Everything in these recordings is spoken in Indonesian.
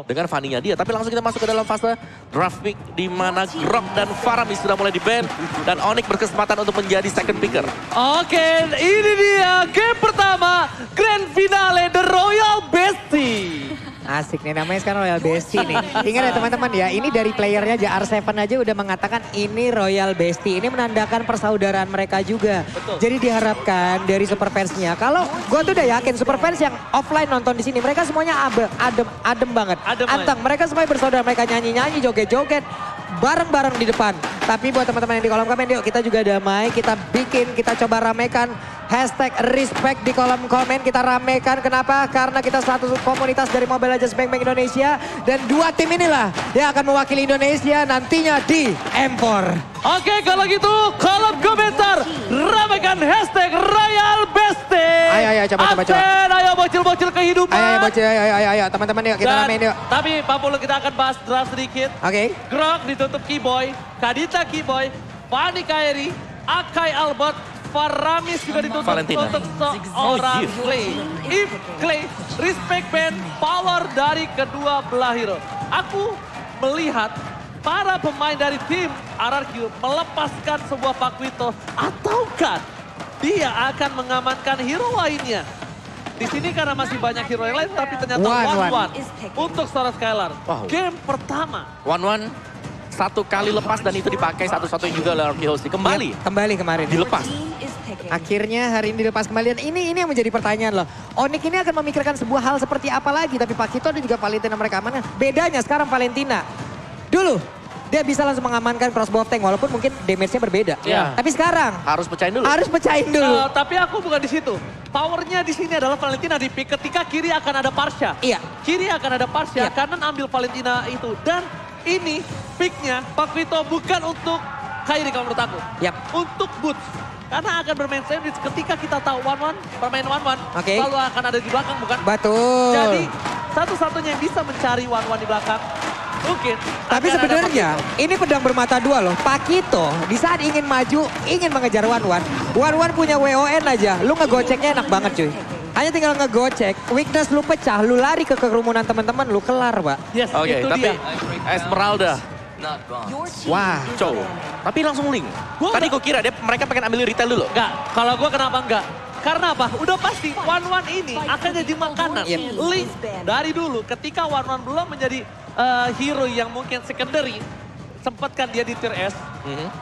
dengan Fanny-nya dia. Tapi langsung kita masuk ke dalam fase draft pick di mana Grok dan Faramis sudah mulai di-ban dan Onyx berkesempatan untuk menjadi second picker. Oke, ini dia game pertama Grand Finale The Royal Bestie. Asik nih, namanya sekarang Royal Bestie nih. Ingat ya teman-teman ya, ini dari playernya JR7 aja udah mengatakan ini Royal Bestie. Ini menandakan persaudaraan mereka juga. Betul. Jadi diharapkan dari super fansnya. Kalau gue tuh udah yakin super fans yang offline nonton di sini, mereka semuanya adem banget. Anteng, mereka semuanya bersaudara, mereka nyanyi-nyanyi, joget-joget. Bareng-bareng di depan. Tapi buat teman-teman yang di kolom komen, yuk kita juga damai, kita bikin, kita coba ramekan hashtag respect di kolom komen. Kita ramekan, kenapa? Karena kita satu komunitas dari Mobile Legends Bang Bang Indonesia. Dan dua tim inilah yang akan mewakili Indonesia nantinya di M4. Oke, kalau gitu kolom komentar ramekan hashtag Royal Bestie. Ayo, coba. Absen, ayo bocil-bocil kehidupan. Ayo, teman-teman yuk, kita ramein yuk. Tapi Pak Pulu kita akan bahas draft sedikit. Oke. Grok ditutup Keyboy, Kadita Keyboy, Fanny Kairi, Akai Albert, Faramis juga ditutup Valentina. untuk seorang Clay. If Clay, respect band, power dari kedua belah hero. Aku melihat para pemain dari tim RRQ melepaskan sebuah Pakuito ataukah dia akan mengamankan hero lainnya. Di sini karena masih banyak hero yang lain tapi ternyata one-one untuk seorang Skylar. Wow. Game pertama. One-one satu kali lepas dan itu dipakai satu-satunya juga oleh RRQ Hosti. Kembali. Kembali kemarin. Dilepas. Akhirnya hari ini dilepas kembali. Dan ini yang menjadi pertanyaan loh. Onyx ini akan memikirkan sebuah hal seperti apa lagi. Tapi Pakito dan juga Valentina mereka amankan. Bedanya sekarang Valentina. Dulu dia bisa langsung mengamankan crossbow tank walaupun mungkin damage-nya berbeda. Iya. Tapi sekarang Harus pecahin dulu. harus pecahin dulu. Tapi aku bukan di situ. Powernya di sini adalah Valentina di pick ketika kiri akan ada Parsha. Iya. Kiri akan ada Parsha, Iya. kanan ambil Valentina itu. Dan ini picknya Pakuito bukan untuk Kairi kalau menurut aku. Yap. Untuk Boots. Karena akan bermain sandwich ketika kita tahu one-one, bermain one-one. Oke. Selalu akan ada di belakang bukan? Betul. Jadi satu-satunya yang bisa mencari one-one di belakang. Mungkin. Tapi akan ada sebenarnya Pakuito. ini pedang bermata dua loh. Pakito di saat ingin maju, ingin mengejar One-One. One-One punya WON aja. Lu ngegoceknya enak banget cuy. Hanya tinggal ngegocek, weakness lu pecah, lu lari ke kerumunan teman-teman, lu kelar Pak. Yes, Oke, itu tapi dia. Esmeralda. Wah. Cow. Tapi langsung link. Gua Tadi nggak- gue kira mereka pengen ambil retail dulu. Enggak, kalau gue kenapa enggak? Karena apa? Udah pasti one-one ini akan jadi makanan. Yep. Link dari dulu ketika one-one belum menjadi hero yang mungkin secondary. Sempatkan dia di tier S.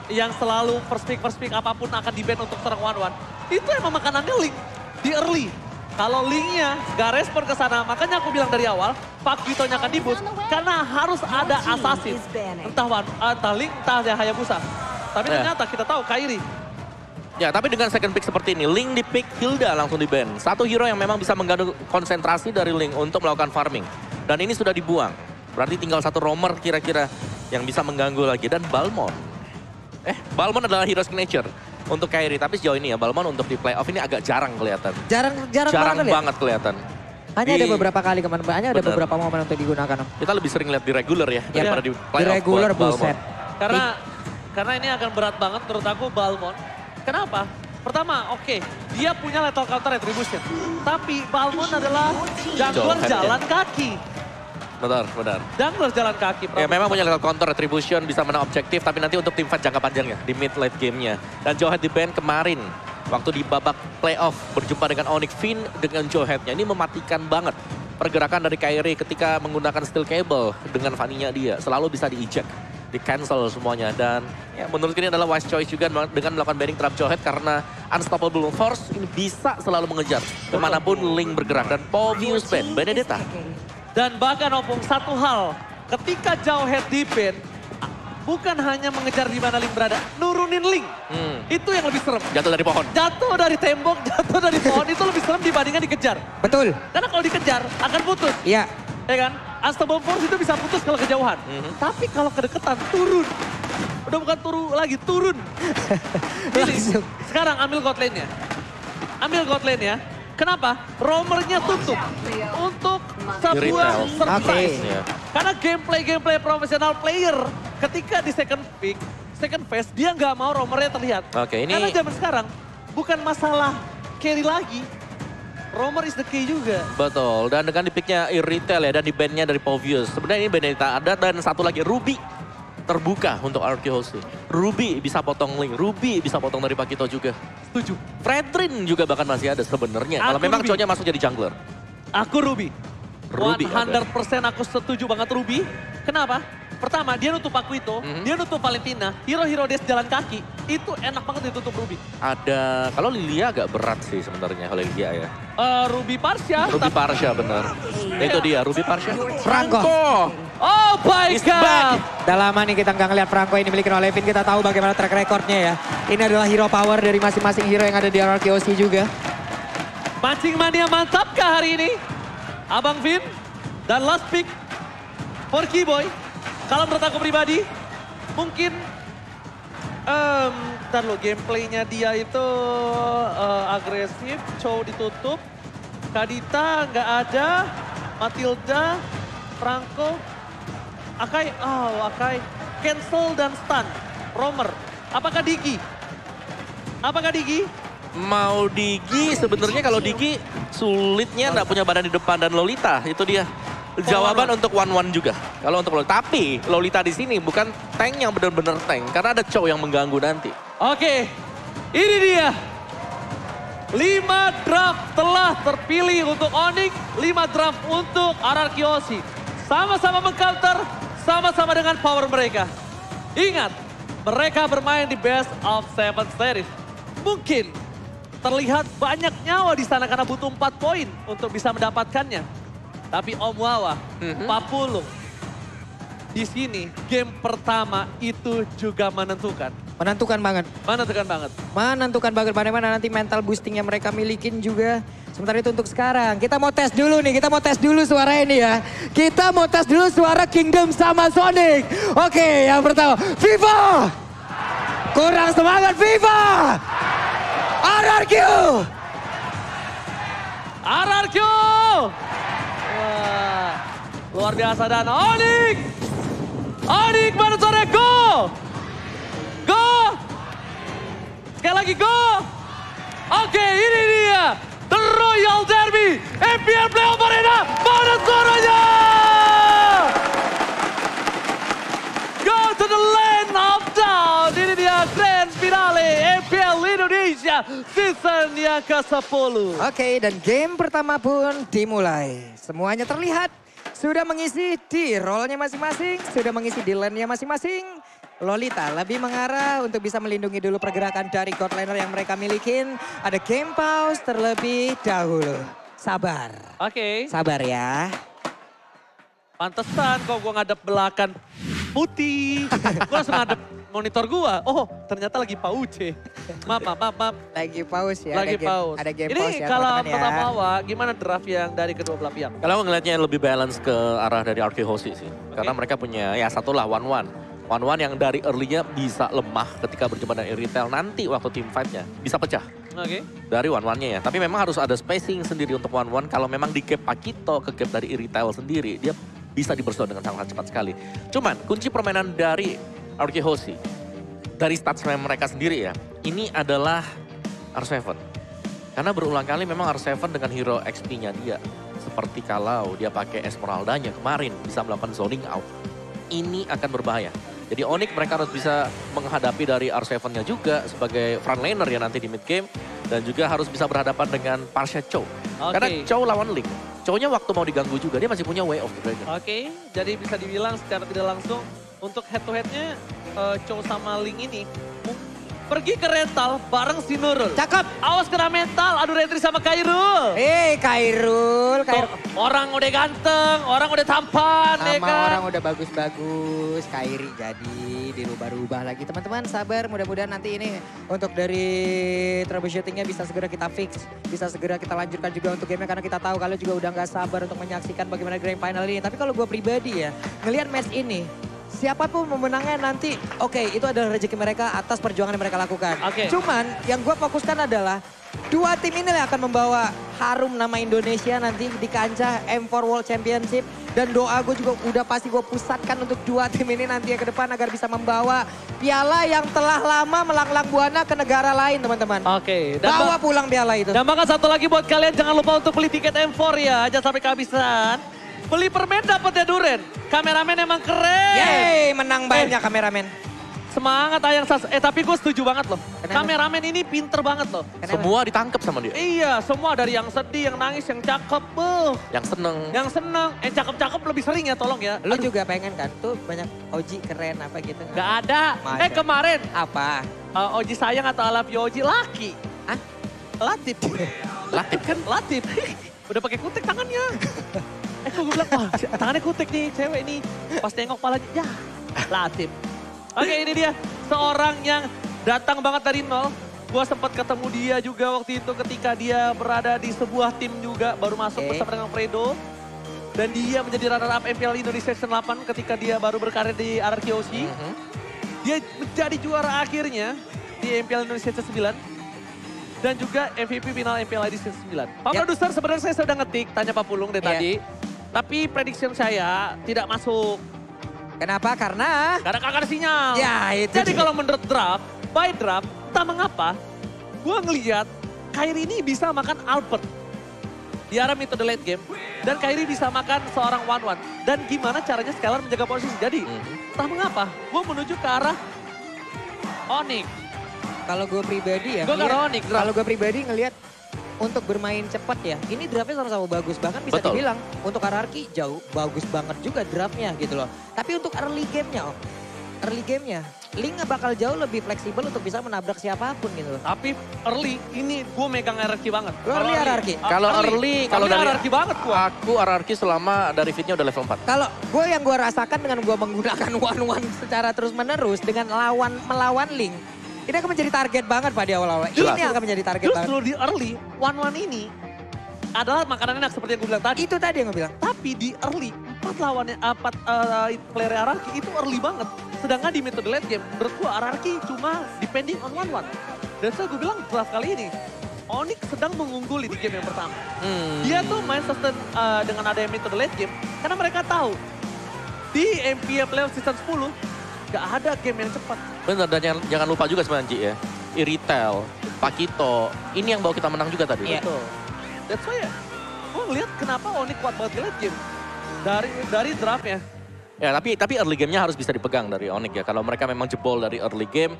Yang selalu first pick apapun akan di-ban untuk serang one-one. Itu emang makanannya Link di early. Kalau Linknya gak respon ke sana, makanya aku bilang dari awal, Pakuitonya akan di-boost. Karena harus ada assassin. Entah Link, entah Hayabusa. Tapi ternyata kita tahu Kairi. Ya, tapi dengan second pick seperti ini, Link di pick, Hilda langsung di-ban. Satu hero yang memang bisa mengganggu konsentrasi dari Link untuk melakukan farming. Dan ini sudah dibuang. Berarti tinggal satu roamer kira-kira yang bisa mengganggu lagi. Dan Balmond. Balmond adalah hero signature untuk Kairi. Tapi sejauh ini ya, Balmond untuk di playoff ini agak jarang kelihatan. Jarang Banget kelihatan. Hanya ada beberapa kali kemarin, hanya ada beberapa momen untuk digunakan. Kita lebih sering lihat di regular ya, daripada di Di playoff. regular buat Balmond. buset. Karena ini akan berat banget menurut aku Balmond. Kenapa? Pertama, oke, dia punya lethal counter retribution. Tapi Balmond adalah jungler jalan kaki. Benar. Jungler jalan kaki. Ya memang punya lethal counter retribution, bisa menang objektif, tapi nanti untuk tim fight jangka panjangnya, di mid late gamenya. Dan Jowhead di ban kemarin, waktu di babak playoff, berjumpa dengan Onyx Finn dengan Jowheadnya. Ini mematikan banget pergerakan dari Kairi ketika menggunakan steel cable dengan Fanny-nya dia. Selalu bisa di-eject, di-cancel semuanya. Dan ya, menurut ini adalah wise choice juga dengan melakukan banning trap Jowhead karena Unstoppable Force ini bisa selalu mengejar kemanapun Link bergerak. Dan Povius ban, Benedetta. Dan bahkan Opung, satu hal, ketika Jowhead di ban, bukan hanya mengejar di mana Link berada, nurunin Link. Itu yang lebih serem. Jatuh dari pohon. Jatuh dari tembok, jatuh dari pohon, itu lebih serem dibandingkan dikejar. Betul. Karena kalau dikejar, akan putus. Iya. Ya kan? Unstoppable Force itu bisa putus kalau kejauhan. Tapi kalau kedekatan, turun. Udah bukan turun. Pilih. Sekarang ambil god lane-nya. Kenapa? Roamernya tutup untuk sebuah surprise. Oke. Karena gameplay profesional player ketika di second phase dia nggak mau roamernya terlihat. Oke, ini Karena zaman sekarang bukan masalah carry lagi. Romer is the key juga. Betul, dan dengan dipiknya Irritel ya, dan di bandnya dari Povius. Sebenarnya ini band yang tak ada, dan satu lagi Ruby. Terbuka untuk Arkehosi. Ruby bisa potong Link, Ruby bisa potong dari Pakito juga. Setuju. Fredrin juga bahkan masih ada sebenarnya. Kalau Aku memang Ruby. cowoknya masuk jadi jungler. Aku Ruby. Ruby 100% aku setuju banget Ruby. Kenapa? Pertama, dia nutup Paquito, dia nutup Valentina, hero-hero Des jalan kaki, itu enak banget ditutup Ruby. Ada, kalau Lilia agak berat sih sebenarnya kalau Lilia ya. Ruby Parsha. Ruby Parsha bener. Itu dia, Ruby Parsha. Franco. Oh my He's God. back. Udah lama nih kita nggak ngeliat Franco ini dimiliki oleh Vin. Kita tahu bagaimana track recordnya ya. Ini adalah hero power dari masing-masing hero yang ada di RRQOC juga. Mancing mania mantapkah hari ini? Abang Vin dan last pick for Keyboy. Kalau menurut aku pribadi, mungkin ntar lo gameplaynya dia itu agresif, Chow ditutup, Kadita nggak ada, Matilda, Franco, Akai, Akai, cancel dan stun, Romer. Apakah Digi? Mau Digi, sebenarnya kalau Digi sulitnya nggak punya badan di depan, dan Lolita itu dia. Jawaban untuk 1-1 juga. Kalau untuk Lolita, tapi Lolita di sini bukan tank yang benar-benar tank, karena ada Chow yang mengganggu nanti. Oke, ini dia. 5 draft telah terpilih untuk Onyx, 5 draft untuk RRQOC. Sama-sama mengcounter, sama-sama dengan power mereka. Ingat, mereka bermain di best of 7 series. Mungkin terlihat banyak nyawa di sana karena butuh 4 poin untuk bisa mendapatkannya. Tapi Om Wawa, Papulung, di sini game pertama itu juga menentukan. Menentukan banget. Menentukan banget bagaimana nanti mental boosting yang mereka milikin juga. Sementara itu untuk sekarang, kita mau tes dulu nih, kita mau tes dulu suara ini ya. Kita mau tes dulu suara Kingdom sama Sonic. Oke, yang pertama, Viva! Kurang semangat Viva! RRQ! RRQ! Wah, luar biasa dan Onyx! Onyx pada sore, go! Go! Sekali lagi go! Oke, ini dia. The Royal Derby, MPL Playoff Arena, mana suaranya? Go to the land of down. Ini dia Grand Finale MPL Indonesia season yang ke-10. Oke, dan game pertama pun dimulai. Semuanya terlihat sudah mengisi di role-nya masing-masing, sudah mengisi di lane-nya masing-masing. Lolita lebih mengarah untuk bisa melindungi dulu pergerakan dari god laner yang mereka milikin. Ada game pause terlebih dahulu. Sabar. Oke. Sabar ya. Pantesan kok gue ngadep belakang putih. Gue langsung ngadep monitor gue. Oh, ternyata lagi pauce. Maaf. Lagi pause ya. Lagi pause. Ada game ini pause ya kalau teman-teman pertama ya. awal, gimana draft yang dari kedua belah pihak? Kalau ngelihatnya lebih balance ke arah dari Arkehosi sih. Karena mereka punya, ya satulah 1-1. 1-1 yang dari early-nya bisa lemah ketika berjumpa dengan Irritel. Nanti waktu team fight-nya bisa pecah. Oke. Dari 1-1-nya ya. Tapi memang harus ada spacing sendiri untuk 1-1. Kalau memang di gap Pakito ke gap dari Irritel sendiri, dia bisa dibersuah dengan sangat cepat sekali. Cuman kunci permainan dari Arkehosi, dari stats mereka sendiri ya, ini adalah R7. Karena berulang kali memang R7 dengan hero XP-nya dia. Seperti kalau dia pakai Esmeralda-nya kemarin bisa melakukan zoning out. Ini akan berbahaya. Jadi Onyx mereka harus bisa menghadapi dari R7-nya juga sebagai frontlaner ya nanti di mid game. Dan juga harus bisa berhadapan dengan Parsha Chow. Karena Chow lawan Link. Chow-nya waktu mau diganggu juga, dia masih punya Way of the Dragon. Oke, jadi bisa dibilang secara tidak langsung untuk head to head-nya Chow sama Link ini pergi ke rental bareng si Nurul. Cakep. Awas kena mental, adu retri sama Kairul. Kairul. Orang udah ganteng, orang udah tampan, ya Sama kan? orang udah bagus-bagus. Kairi jadi dirubah-rubah lagi. Teman-teman sabar, mudah-mudahan nanti ini untuk dari troubleshootingnya bisa segera kita fix. Bisa segera kita lanjutkan juga untuk gamenya karena kita tahu kalian juga udah gak sabar untuk menyaksikan bagaimana grand final ini. Tapi kalau gue pribadi ya, ngelihat match ini, siapapun memenangnya nanti, oke, itu adalah rezeki mereka atas perjuangan yang mereka lakukan. Oke. Cuman yang gue fokuskan adalah Dua tim ini yang akan membawa harum nama Indonesia nanti di kancah M4 World Championship. Dan doa gue juga udah pasti gue pusatkan untuk dua tim ini nanti ke depan agar bisa membawa piala yang telah lama melanglang buana ke negara lain teman-teman. Oke. Bawa pulang piala itu. Dan maka satu lagi buat kalian jangan lupa untuk beli tiket M4 ya. Jangan sampai kehabisan. Beli permen dapetnya Duren. Kameramen emang keren. Yeay menang banyak kameramen. Semangat Ayang Sas. Tapi gue setuju banget loh. Kenapa? Kameramen ini pinter banget loh. Kenapa? Semua ditangkap sama dia. Iya, semua dari yang sedih, yang nangis, yang cakep. Yang seneng. Yang seneng. Cakep-cakep lebih sering ya tolong ya. Lu juga pengen kan tuh banyak Oji keren apa gitu. Gak ada. Masa? Kemarin. Apa? Oji sayang atau I love you Oji laki. Hah? Latif. Latif kan? Latif. Udah pakai kutek tangannya. Gue bilang, wah tangannya kutek nih cewek nih. Pas tengok palanya, ya Latif. Oke ini dia seorang yang datang banget dari nol. Gue sempat ketemu dia juga waktu itu ketika dia berada di sebuah tim juga. Baru masuk bersama dengan Fredo. Dan dia menjadi runner up MPL Indonesia Season 8 ketika dia baru berkarir di RRQ OC. Dia menjadi juara akhirnya di MPL Indonesia Season 9. Dan juga MVP final MPL ID Season 9. Pak Produser sebenarnya saya sudah ngetik, tanya Pak Pulung dari tadi. Tapi prediction saya tidak masuk. Kenapa? Karena Karena sinyal. ya itu. Jadi kalau menurut draft, by draft, entah mengapa, gue ngeliat Kairi ini bisa makan Albert di arah metode late game. Dan Kairi bisa makan seorang 1-1. Dan gimana caranya Scalar menjaga posisi. Jadi, entah mengapa, gue menuju ke arah Onyx. Kalau gue pribadi ya, Gue ke arah Onyx. kalau gue pribadi ngelihat untuk bermain cepat ya, ini draftnya sama-sama bagus. Bahkan bisa Betul. dibilang untuk RRQ jauh bagus banget juga draftnya gitu loh. Tapi untuk early game-nya early game-nya, Link bakal jauh lebih fleksibel untuk bisa menabrak siapapun gitu loh. Tapi early, ini gue megang RRQ banget. Early RRQ? Kalau early, kalau dari RRQ banget gue. aku RRQ selama dari fitnya udah level 4. Kalau gue yang gue rasakan dengan gue menggunakan one-one secara terus-menerus dengan melawan Link, ini akan menjadi target banget Pak di awal-awal. Ini akan menjadi target banget. Justru di early, 1-1 ini adalah makanan enak seperti yang gue bilang tadi. Itu tadi yang gue bilang. Tapi di early, 4 lawannya, 4 player RRQ itu early banget. Sedangkan di metode late game, menurut gue RRQ cuma depending on 1-1. Dan saya gue bilang draft kali ini, Onyx sedang mengungguli di game yang pertama. Dia tuh main sustain dengan adanya metode late game, karena mereka tahu di MPL Playoff Season 10, gak ada game yang cepat. Bener, dan jangan lupa juga sebenarnya Ji ya. Iritel, Pakito, ini yang bawa kita menang juga tadi. Iya. Betul. That's why ya, gue ngeliat kenapa Onyx kuat banget di late game. Dari draftnya. Ya, tapi early game-nya harus bisa dipegang dari Onyx ya. Kalau mereka memang jebol dari early game,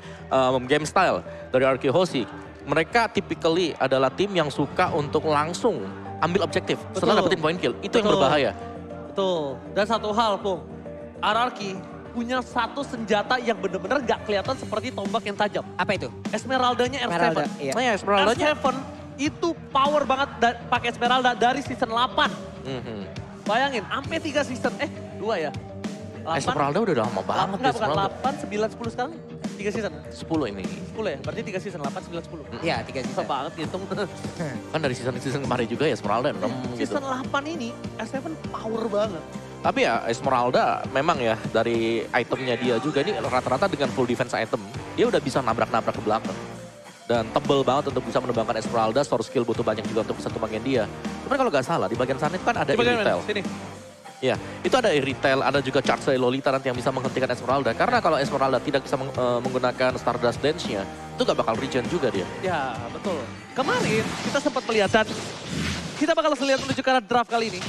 game style dari RRQ Hoshi, mereka typically adalah tim yang suka untuk langsung ambil objektif setelah dapetin point kill. Itu yang berbahaya. Betul. Dan satu hal, Pung. RRQ punya satu senjata yang benar-benar gak kelihatan seperti tombak yang tajam. Apa itu? Esmeralda-nya R7. Esmeralda, iya. Nah ya, Esmeralda-nya. R7 itu power banget pakai Esmeralda dari season 8. Bayangin, sampai 3 season, 2 ya? 8, Esmeralda udah lama banget. Enggak, bukan Esmeralda. 8, 9, 10 sekarang. 3 season. 10 ini. 10 ya? Berarti 3 season, 8, 9, 10. Iya 3 Susah season. banget ngitung. Kan dari season kemarin juga ya Esmeralda 6 gitu. Season 8 ini, R7 power banget. Tapi ya Esmeralda memang ya dari itemnya dia juga ini rata-rata dengan full defense item. Dia udah bisa nabrak-nabrak ke belakang. Dan tebel banget untuk bisa menembangkan Esmeralda. Store skill butuh banyak juga untuk bisa tumbangin dia. Cuman kalau nggak salah di bagian sana itu kan ada Iritel. Sini. Ya, itu ada Iritel, ada juga charge dari Lolita nanti yang bisa menghentikan Esmeralda. Karena kalau Esmeralda tidak bisa menggunakan Stardust Dance-nya, itu gak bakal regen juga dia. Ya, betul. Kemarin kita sempat melihat dan kita bakal lihat menuju ke arah draft kali ini.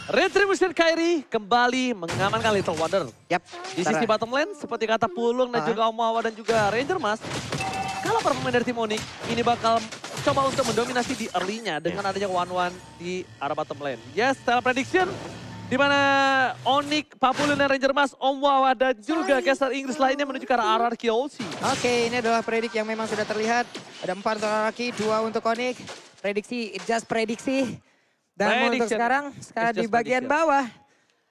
Retribution Kairi kembali mengamankan Little Wonder. Yap. Di sisi bottom lane, seperti kata Pulung dan juga Om Wawa dan juga Ranger Mas. Kalau para pemain dari tim Onyx, ini bakal coba untuk mendominasi di early-nya dengan adanya 1-1 di arah bottom lane. Yes, style prediction. Di mana Onyx, Papulun dan Ranger Mas, Om Wawa dan juga caster Inggris lainnya menuju ke arah RRQ OC. Oke, ini adalah predik yang memang sudah terlihat. Ada 4 untuk RRQ, 2 untuk Onyx. Prediksi, just prediksi. Dan untuk sekarang di bagian bawah,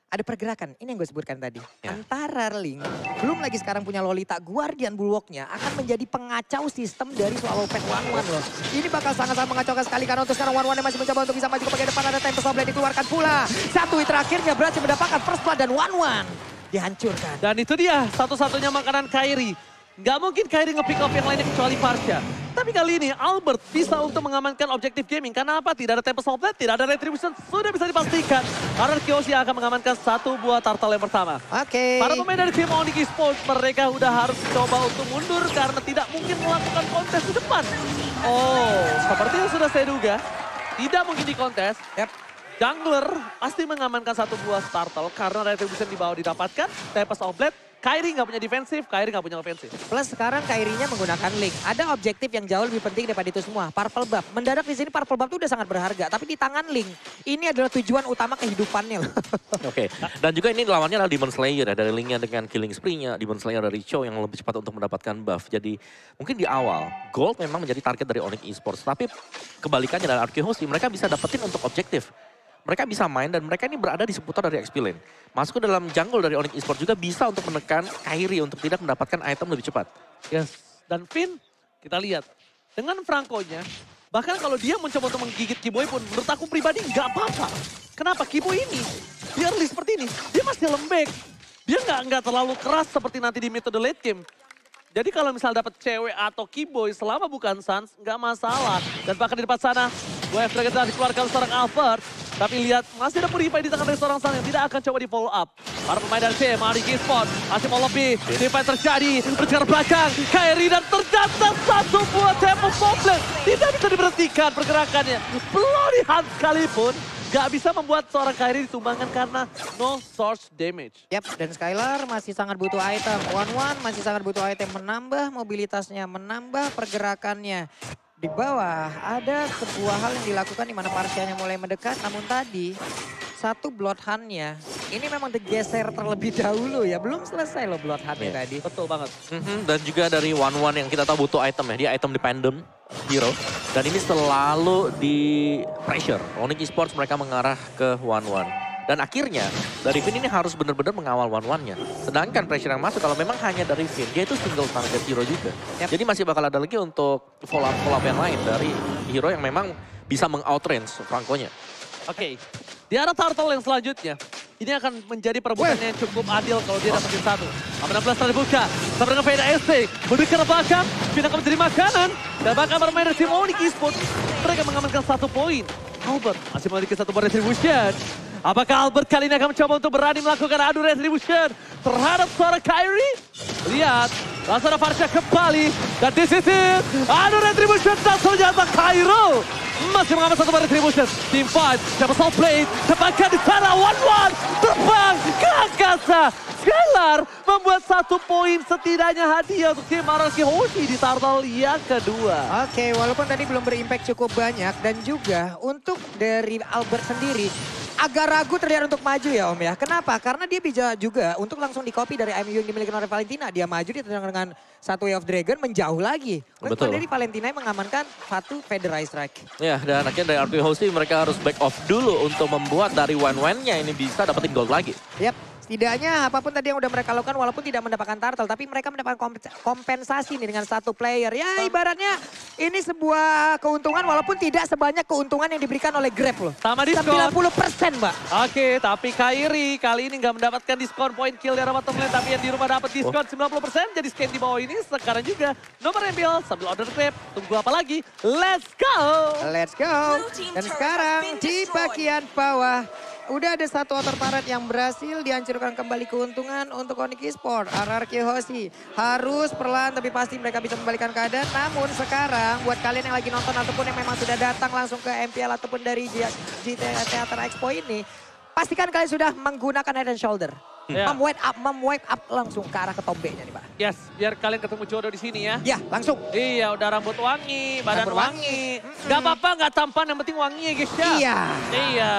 ada pergerakan. Ini yang gue sebutkan tadi. Antara Link, belum lagi sekarang punya Lolita, Guardian Bulwark-nya akan menjadi pengacau sistem dari Swallow Pack 1-1 loh. Ini bakal sangat-sangat mengacaukan sekali karena untuk sekarang 1-1 masih mencoba untuk bisa maju ke bagian depan. Ada Tempest Blade dikeluarkan pula. Satu hit terakhirnya berhasil mendapatkan first blood dan 1-1 dihancurkan. Dan itu dia satu-satunya makanan Kairi. Nggak mungkin Kairi nge-pick off yang lainnya kecuali Farsha. Tapi kali ini Albert bisa untuk mengamankan objektif gaming. Karena apa? Tidak ada Tempest of Death, tidak ada Retribution. Sudah bisa dipastikan. Karena Kyoshi akan mengamankan satu buah turtle yang pertama. Oke. Para pemain dari tim Onyx Esports, mereka udah harus coba untuk mundur karena tidak mungkin melakukan kontes di depan. Oh, seperti yang sudah saya duga. Tidak mungkin di kontes. Yap. Jungler pasti mengamankan satu buah turtle karena Retribution di bawah didapatkan. Tempest of Blade, Kairi nggak punya defensif, Kairi nggak punya ofensif. Plus sekarang Kairinya menggunakan Link. Ada objektif yang jauh lebih penting daripada itu semua. Purple Buff. Mendadak di sini Purple Buff itu udah sangat berharga. Tapi di tangan Link, ini adalah tujuan utama kehidupannya loh. Oke, dan juga ini lawannya adalah Demon Slayer ya. Dari Linknya dengan Killing Spree-nya, Demon Slayer dari Cho yang lebih cepat untuk mendapatkan buff. Jadi mungkin di awal, Gold memang menjadi target dari Onyx Esports. Tapi kebalikannya dari Arkehoshi, mereka bisa dapetin untuk objektif. Mereka bisa main dan mereka ini berada di seputar dari XP Lane. Masuk ke dalam jungle dari Onyx Esports juga bisa untuk menekan Kairi untuk tidak mendapatkan item lebih cepat. Yes, dan Finn kita lihat dengan Franco-nya, bahkan kalau dia mencoba untuk menggigit Kiboy pun menurut aku pribadi nggak apa-apa. Kenapa? Kiboy ini, dia early seperti ini, dia masih lembek. Dia nggak terlalu keras seperti nanti di metode late game. Jadi kalau misal dapat cewek atau Kiboy selama bukan Sans, nggak masalah. Dan bahkan di depan sana, Wave Dragon telah dikeluarkan seorang Albert. Tapi lihat, masih ada Purify di tangan dari seorang Sans yang tidak akan coba di follow up. Para pemain dari tim, Onyx Esports masih mau lebih. Defense terjadi, bergerak belakang. Kairi dan ternyata satu buah Temple Poplar. Tidak bisa diberhentikan pergerakannya. Bloody Hand sekalipun. Gak bisa membuat seorang Kairi ditumbangkan karena no source damage. Yap, dan Skylar masih sangat butuh item. One masih sangat butuh item. Menambah mobilitasnya, menambah pergerakannya. Di bawah ada sebuah hal yang dilakukan di mana Parsianya mulai mendekat. Namun tadi satu Bloodhound-nya ini memang digeser terlebih dahulu ya. Belum selesai loh Bloodhound-nya tadi. Betul banget. Dan juga dari One yang kita tahu butuh item ya. Dia item dependent hero. Dan ini selalu di pressure. Onyx Esports mereka mengarah ke One. Dan akhirnya dari Finn ini harus benar-benar mengawal One-nya. Sedangkan pressure yang masuk kalau memang hanya dari Finn, dia itu single target hero juga. Yep. Jadi masih bakal ada lagi untuk follow up yang lain dari hero yang memang bisa meng-outrange Franco-nya. Oke, di arah turtle yang selanjutnya, ini akan menjadi perebutan yang cukup adil kalau dia dapetin satu. 16 telah dibuka, sama dengan Veda ST, mundur ke belakang, Finn akan menjadi makanan, dan bahkan bermain dari tim Onyx Esports, mereka mengamankan 1 poin. Albert masih memiliki 1 buah retribution. Apakah Albert kali ini akan mencoba untuk berani melakukan adu retribution terhadap seorang Kairi? Lihat, langsung ada Farsha kembali, dan di sisi adu retribution dan ternyata Kairo masih mengambil 1 buah retribution. Team fight, Tempest of Blade, tempatkan di sana, One terbang ke angkasa. Skylar membuat 1 poin setidaknya hadiah untuk tim Arkehoshi di turtle yang kedua. Oke, walaupun tadi belum berimpact cukup banyak dan juga untuk dari Albert sendiri agak ragu terlihat untuk maju ya Om ya. Kenapa? Karena dia bisa juga untuk langsung di-copy dari IMU yang dimiliki oleh Valentina. Dia maju dengan 1 Way of Dragon menjauh lagi. Betul. Dari Valentina yang mengamankan 1 Federal Strike. Ya, dan akhirnya dari Arkehoshi mereka harus back off dulu untuk membuat dari One-nya ini bisa dapetin gold lagi. Yap. Setidaknya apapun tadi yang udah mereka lakukan walaupun tidak mendapatkan turtle. Tapi mereka mendapatkan kompensasi nih dengan 1 player. Ya ibaratnya ini sebuah keuntungan walaupun tidak sebanyak keuntungan yang diberikan oleh Grab loh. Sama diskon. 90% Mbak. Oke, tapi Kairi kali ini nggak mendapatkan diskon point kill dari bottom lane. Tapi yang di rumah dapat diskon 90%. Jadi scan di bawah ini sekarang juga nomor ambil sambil order Grab. Tunggu apa lagi? Let's go! Let's go. Dan sekarang di bagian bawah udah ada 1 outer turret yang berhasil dihancurkan kembali keuntungan untuk Onyx Esports. Arkehoshi harus perlahan tapi pasti mereka bisa membalikan keadaan. Namun sekarang buat kalian yang lagi nonton ataupun yang memang sudah datang langsung ke MPL ataupun dari Theater Expo ini, pastikan kalian sudah menggunakan head and shoulder. Mem-wipe up langsung ke arah ketombenya nih Pak. Yes, biar kalian ketemu jodoh di sini ya. Ya, langsung. Iya, udah rambut wangi, badan Rambut wangi. Gak apa-apa, gak tampan, yang penting wangi ya guys ya. Iya. Iya.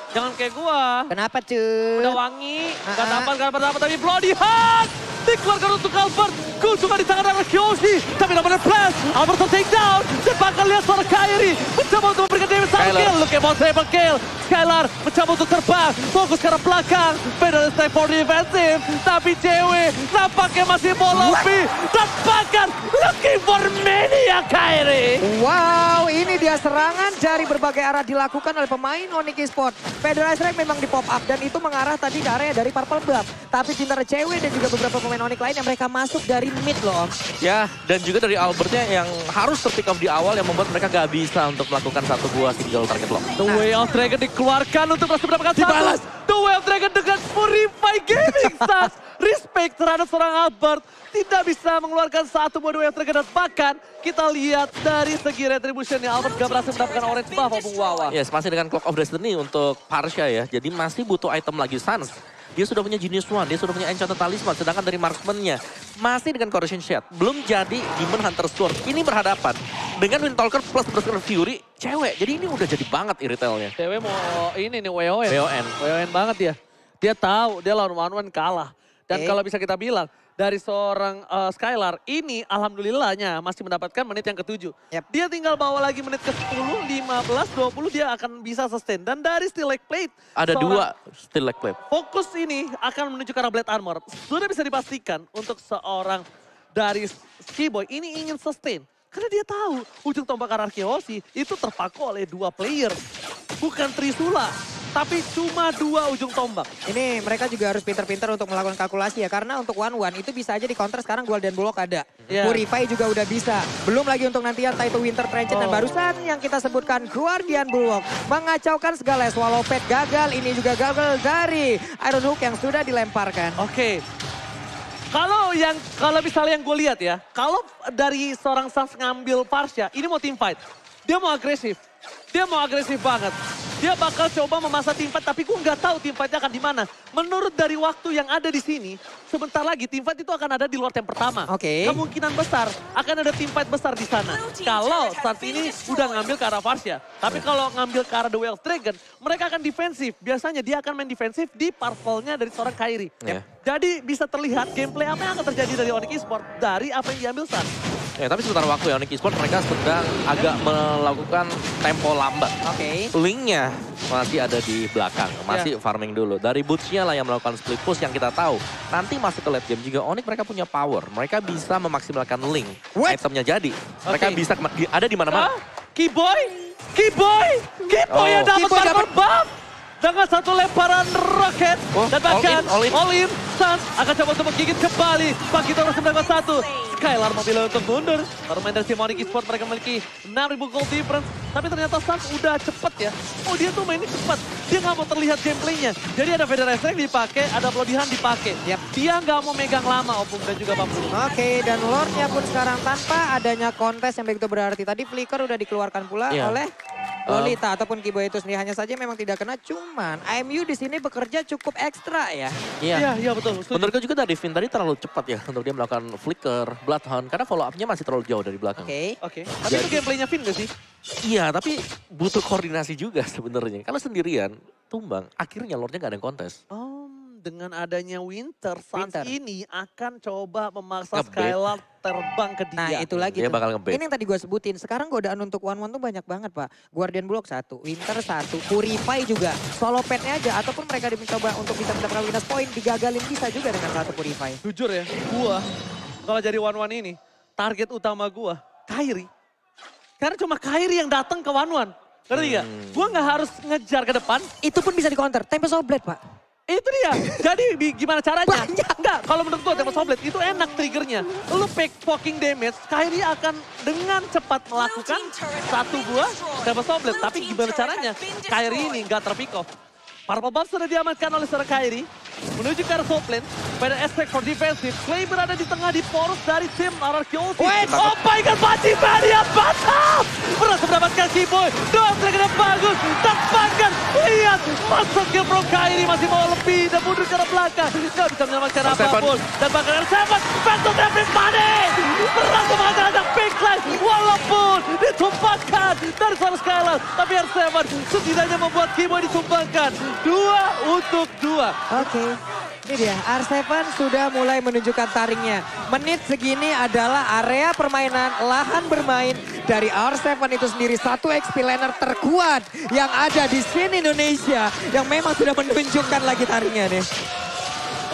Jangan kayak gua. Kenapa cuy? Udah wangi, gak tampan, gak apa-apa, tapi Bloody Hand dikeluarkan untuk Albert. Kunjungan di tangan Arkehoshi, tapi nomornya flash. Albert take down, dan bakal lihat suara Kairi mencoba untuk memberikan damage satu kill. Look at triple kill. Skylar mencoba untuk terbang, fokus ke arah belakang. Pedal stay for defensive, tapi cewek nampaknya masih mau lebih. Dan bahkan looking for Maniac. Nia Kairi. Wow, ini dia serangan dari berbagai arah dilakukan oleh pemain Onyx Esports. Federasi Rank memang di pop up dan itu mengarah tadi ke area dari Purple Buff. Tapi pintar cewek dan juga beberapa pemain Onyx lain yang mereka masuk dari mid loh, Om. Ya, dan juga dari Albertnya yang harus terpick off di awal yang membuat mereka gak bisa untuk melakukan satu buah single target lock. The Way of Dragon dikeluarkan untuk berhasil mendapatkan Dibalas. satu. The Way of Dragon dengan Purify Gaming Stars. Respect terhadap seorang Albert. Tidak bisa mengeluarkan satu buah The Way of Dragon. Dan bahkan kita lihat dari segi retribution ya, Albert gak berhasil mendapatkan orange buff maupun Wawa. Yes, masih dengan Clock of Destiny untuk Parsha ya. Jadi masih butuh item lagi Sans. Dia sudah punya Genius One, dia sudah punya Enchanted Talisman. Sedangkan dari marksman-nya masih dengan Corrosion Shard. Belum jadi Demon Hunter Sword. Ini berhadapan dengan Windtalker plus Berserker Fury cewek. Jadi ini udah jadi banget iritelnya. Cewek mau ini nih WON. WON. WON banget dia. Dia tahu dia lawan one-one kalah. Dan kalau bisa kita bilang dari seorang Skylar ini alhamdulillahnya masih mendapatkan menit yang ke-7. Yep. Dia tinggal bawa lagi menit ke-10, 15, 20 dia akan bisa sustain. Dan dari Steel Leg Plate. Ada dua Steel Leg Plate. Fokus ini akan menuju ke arah Blade Armor. Sudah bisa dipastikan untuk seorang dari Skiboy ini ingin sustain. Karena dia tahu ujung tombak Arkeosi itu terpaku oleh 2 player. Bukan Trisula. Tapi cuma 2 ujung tombak. Ini mereka juga harus pintar-pintar untuk melakukan kalkulasi ya. Karena untuk one-one itu bisa aja di counter sekarang Golden Bullock ada. Yeah. Purify juga udah bisa. Belum lagi untuk nanti entah itu Winter Trenchant dan barusan yang kita sebutkan Guardian Bullock. Mengacaukan segala. Swallow Pet gagal. Ini juga gagal dari Iron Hook yang sudah dilemparkan. Oke. Kalau misalnya yang gue lihat ya. Kalau dari seorang Sans ngambil Parsha, ini mau team fight. Dia mau agresif. Dia mau agresif banget. Dia bakal coba memasang team fight, tapi gue nggak tahu team fight-nya akan di mana. Menurut dari waktu yang ada di sini, sebentar lagi team fight itu akan ada di Lord yang pertama. Oke. Kemungkinan besar akan ada team fight besar di sana. Kalau saat ini udah ngambil ke arah Parsha. Tapi kalau ngambil ke arah The Way of Dragon, mereka akan defensif. Biasanya dia akan main defensif di purple-nya dari seorang Kairi. Yeah. Jadi bisa terlihat gameplay apa yang akan terjadi dari Onyx Esports dari apa yang diambil saat. Ya, tapi sebentar waktu ya Onyx Esports mereka sedang agak melakukan tempo lambat. Oke. Linknya masih ada di belakang, masih farming dulu. Dari Boots-nya lah yang melakukan split push yang kita tahu. Nanti masuk ke late game juga Onyx mereka punya power. Mereka bisa memaksimalkan Link. Itemnya jadi. Mereka bisa ada di mana-mana. Keyboy yang dapat Purple Buff. Dengan satu lemparan roket. Dan bahkan all in. Sans akan coba untuk menggigit kembali. Bagi Taurus 91. Skylar memilih untuk mundur. Bermain dari tim Onyx Esports mereka memiliki 6.000 gold difference. Tapi ternyata Sans udah cepet ya. Oh dia tuh mainnya cepet. Dia nggak mau terlihat gameplaynya. Jadi ada Federasi yang dipakai, ada Bloodihan dipakai. Yep. Dia nggak mau megang lama Opung dan juga Bambu. Oke, dan Lordnya pun sekarang tanpa adanya kontes yang begitu berarti. Tadi Flicker udah dikeluarkan pula oleh Lolita ataupun Kiboy itu sendiri. Hanya saja memang tidak kena, cuman IMU di sini bekerja cukup ekstra ya. Iya betul. Menurutku juga dari Vin tadi terlalu cepat ya untuk dia melakukan flicker, Bloodhound. Karena follow up-nya masih terlalu jauh dari belakang. Oke. Tapi itu gameplaynya Vin gak sih? Iya, tapi butuh koordinasi juga sebenarnya. Kalau sendirian, tumbang, akhirnya Lordnya gak ada yang kontes. Dengan adanya Winter, Sans ini akan coba memaksa Skylar terbang ke dia. Nah itu lagi dia tuh. bakal nge-bait. Ini yang tadi gue sebutin. Sekarang godaan untuk one-one tuh banyak banget Pak. Guardian Bullock 1, Winter 1, Purify juga. Solo petnya aja ataupun mereka mencoba untuk bisa mendapatkan minus point. Digagalin bisa juga dengan satu Purify. Jujur ya, gua kalau jadi one-one ini, target utama gua Kairi. Karena cuma Kairi yang datang ke one-one. Ngerti gak? Gua nggak harus ngejar ke depan. Itu pun bisa di-counter. Tempest of Blade Pak. Itu dia. Jadi gimana caranya? Banyak. Enggak, kalau menurut gue Tempest of Blade itu enak triggernya. Lu pack poking damage, Kairi akan dengan cepat melakukan satu buah Tempest of Blade. Tapi gimana caranya? Kairi ini nggak terpick off. Purple Buff sudah diamankan oleh seorang Kairi. Menuju ke arah top lane. Pada aspek for defensive. Clay berada di tengah di poros dari tim Arkeosi. Oh my god, Baci Mania batal! Berhasil mendapatkan Keyboy. Doang Dragon yang bagus. Terbangkan. Lihat. Masuk ke Pro Kairi masih mau lebih. Dan mundur ke arah belakang. Gak bisa menyelamatkan apapun. Dan bahkan R7. Phantom Everybody. Berhasil menghasilkan big line. Walaupun ditumpahkan dari seorang Skylar. Tapi R7 setidaknya membuat Keyboy ditumpahkan. 2 untuk 2. Oke. Ini dia, R7 sudah mulai menunjukkan taringnya. Menit segini adalah area permainan, lahan bermain dari R7 itu sendiri. Satu XP laner terkuat yang ada di scene Indonesia. Yang memang sudah menunjukkan lagi taringnya nih.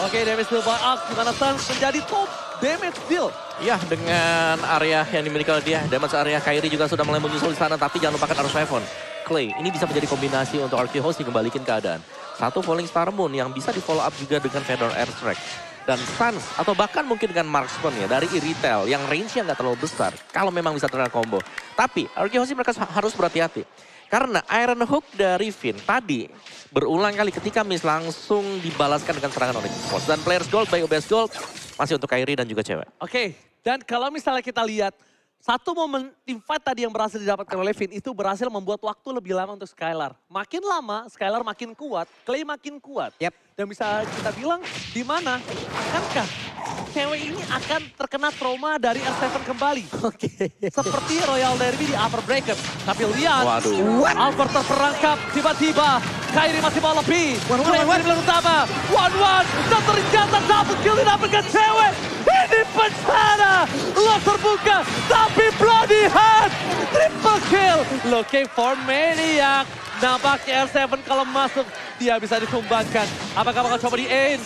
Oke, damage dulu by Axe, dimana Sans menjadi top damage deal. Ya, dengan area yang dimiliki oleh dia, damage area Kairi juga sudah mulai menyusul di sana, tapi jangan lupakan Arrows Heaven. Clay, ini bisa menjadi kombinasi untuk Arkehouse kembalikan keadaan. Satu Falling Star Moon yang bisa di follow up juga dengan Fedor Airstrike. Dan Sans, atau bahkan mungkin dengan Marksman ya, dari Iritel yang range-nya nggak terlalu besar. Kalau memang bisa terkena combo. Tapi Arkehouse mereka harus berhati-hati. Karena Iron Hook dari Finn tadi berulang kali ketika miss langsung dibalaskan dengan serangan Onyx Force. Dan Players Gold by OBS Gold masih untuk Kairi dan juga cewek. Oke, dan kalau misalnya kita lihat, satu momen teamfight tadi yang berhasil didapatkan oleh Finn itu berhasil membuat waktu lebih lama untuk Skylar. Makin lama, Skylar makin kuat, Clay makin kuat. Yep. Dan bisa kita bilang, di mana akankah cewek ini akan terkena trauma dari R7 kembali? Oke. Seperti Royal Derby di Upper Bracket. Tapi lihat, Waduh. Albert terperangkap, tiba-tiba Kairi masih mau lebih. One utama, 1-1, dan ternyata double kill didapatkan cewek. Ini bencana, lock terbuka, tapi bloody hand, triple kill. Looking for Maniac, nampaknya R7 kalau masuk, dia bisa ditumbangkan. Apakah bakal coba di-aim?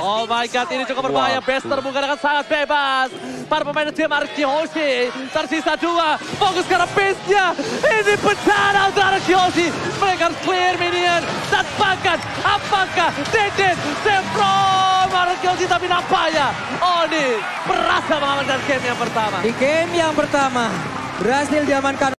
Oh my god, ini cukup berbahaya. Bester menggunakan sangat bebas. Para pemain tim Arkehouse, tersisa 2. Fokus ke base-nya. Ini bencana untuk Arkehouse. Mereka harus clear minion. Dan bahkan, apakah Deden save from Arkehouse, tapi nampaknya Oni berhasil mengamankan game yang pertama. Di game yang pertama berhasil diamankan.